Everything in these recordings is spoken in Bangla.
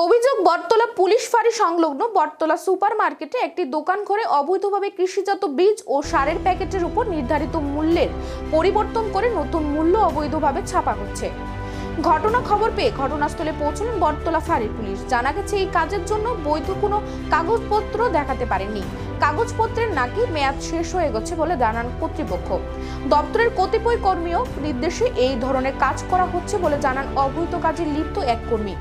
অভিযোগ বটতলা পুলিশ ফাঁড়ি সংলগ্ন বটতলা সুপার মার্কেটে একটি দোকান ঘরে অবৈধভাবে কৃষিজাত বীজ ও সারের প্যাকেটের উপর নির্ধারিত মূল্যের পরিবর্তন করে নতুন মূল্য অবৈধভাবে ছাপা হচ্ছে। ঘটনা খবর পেয়ে ঘটনাস্থলে পৌঁছলেন বটতলা ফাঁড়ির পুলিশ। জানা গেছে এই কাজের জন্য বৈধ কোনো কাগজপত্র দেখাতে পারেননি। কাগজপত্রের নাকি মেয়াদ শেষ হয়ে গেছে বলে জানান কর্তৃপক্ষ। দপ্তরের কতিপয় কর্মীও নির্দেশে এই ধরনের কাজ করা হচ্ছে বলে জানান অবৈধ কাজে লিপ্ত এক কর্মী।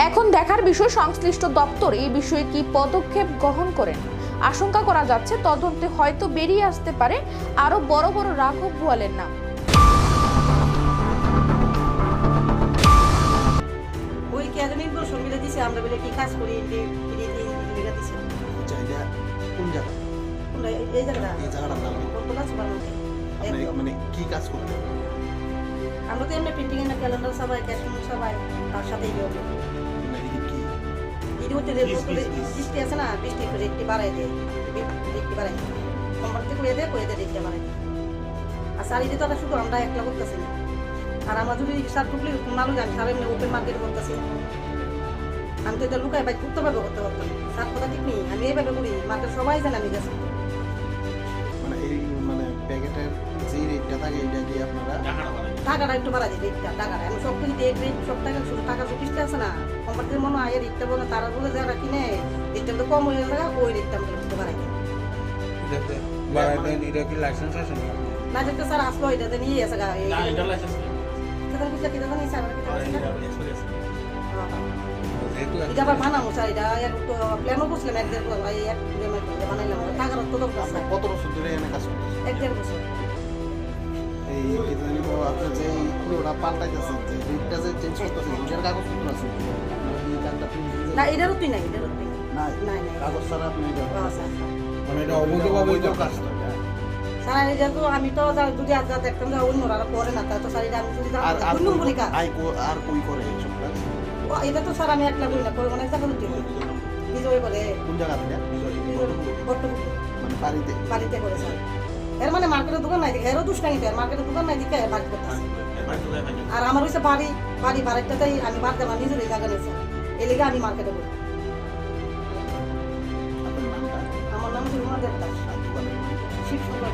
এখন দেখার বিষয় সংশ্লিষ্ট দপ্তর এই বিষয়ে কি পদক্ষেপ গ্রহণ করেন। আশঙ্কা করা যাচ্ছে তদন্তে হয়তো বেরিয়ে আসতে পারে আরো বড় বড় রাঘব বোয়ালের নাম। ওই একাডেমিক বছর মিলে দিছে আমরা বলে কি কাজ করি মিলে দিছে চাইলে কোন জায়গা এই জায়গাটা নাম বটতলা সুপার মার্কেট মানে কি কাজ করতে আমরা তো এমনি প্রিন্টিং এর ক্যালেন্ডার সবাই ক্যাশ মেমো সবাই তার সাথে এই হবে কি এই হচ্ছে যে বৃষ্টি আছে না বৃষ্টি করে একটি বাড়াই দেয় একটি বাড়াই কোম্পানিতে করে দেয় দেখতে বাড়াই আর শাড়িতে তো শুধু আমরা একলা করতেছি না আর আমরা যদি শার্ট টুকলি নালু জানি সারা এমনি ওপেন মার্কেটে করতেছি আমি তো এটা লুকাই ভাই করতে পারবো করতে পারতাম শার্ট কথা ঠিক নেই আমি এইভাবে করি মার্কেট সবাই জানে আমি গেছি মানে এই মানে প্যাকেটের যে রেটটা থাকে এটা দিয়ে আপনারা টাকাটা একটু বাড়া দিই রেটটা টাকাটা আমি সব কিছু রেট রেট সব টাকা শুধু টাকা চব্বিশটা আছে না কোম্পানিতে মনে হয় রেটটা বলে তারা বলে যারা কিনে রেটটা তো কম হয়ে যায় ওই রেটটা আমরা একটু বাড়াই দিই এটা কি লাইসেন্স আছে না যেটা স্যার আসলো এটাতে নিয়ে এসে গা এই এটা লাইসেন্স সেটা কি দাদা নিয়ে স্যার যেহেতু এটা আবার বানাবো স্যার এটা একটু প্ল্যানও করছিলাম এক দেড় বানাইলাম টাকার তো দরকার আপনি কত বছর ধরে এখানে কাজ করতেছেন এক দেড় বছর এই ইদানিং আপনি যে ওটা পাল্টাইতেছেন যে রেটটা যে চেঞ্জ করতেছেন এটার কাগজপত্র আছে এই কার্ডটা না এটারও তুই নাই এটারও তুই নাই নাই নাই কাগজ ছাড়া আপনি এটা স্যার মানে এটা অবৈধভাবে কাজ তো এটা। স্যার এটা তো আমি তো যদি আজ দেখতাম যে অন্যরা করে না তাই তো স্যার এটা আমি যদি অন্য বলি কাজ আর কই করে এইসব কাজ এটা তো স্যার আমি একলা করি না করে অনেক জায়গা দিতে বিজয় করে কোন জায়গা থেকে বর্তমানে মানে বাড়িতে বাড়িতে করে স্যার এর মানে মার্কেটের দোকান নাই দেখে এরও দুষ্টানি দেয় মার্কেটের দোকান নাই দেখে বাড়ি করতেছে আর আমার হচ্ছে বাড়ি বাড়িটাতেই আমি বাড়তে আমার নিজের জায়গা নিয়েছি এই লেগে আমি মার্কেটে করি আপনার নামটা আমার নাম হচ্ছে রুমা দেবদাস আর দোকানের নাম? শিব সুন্দর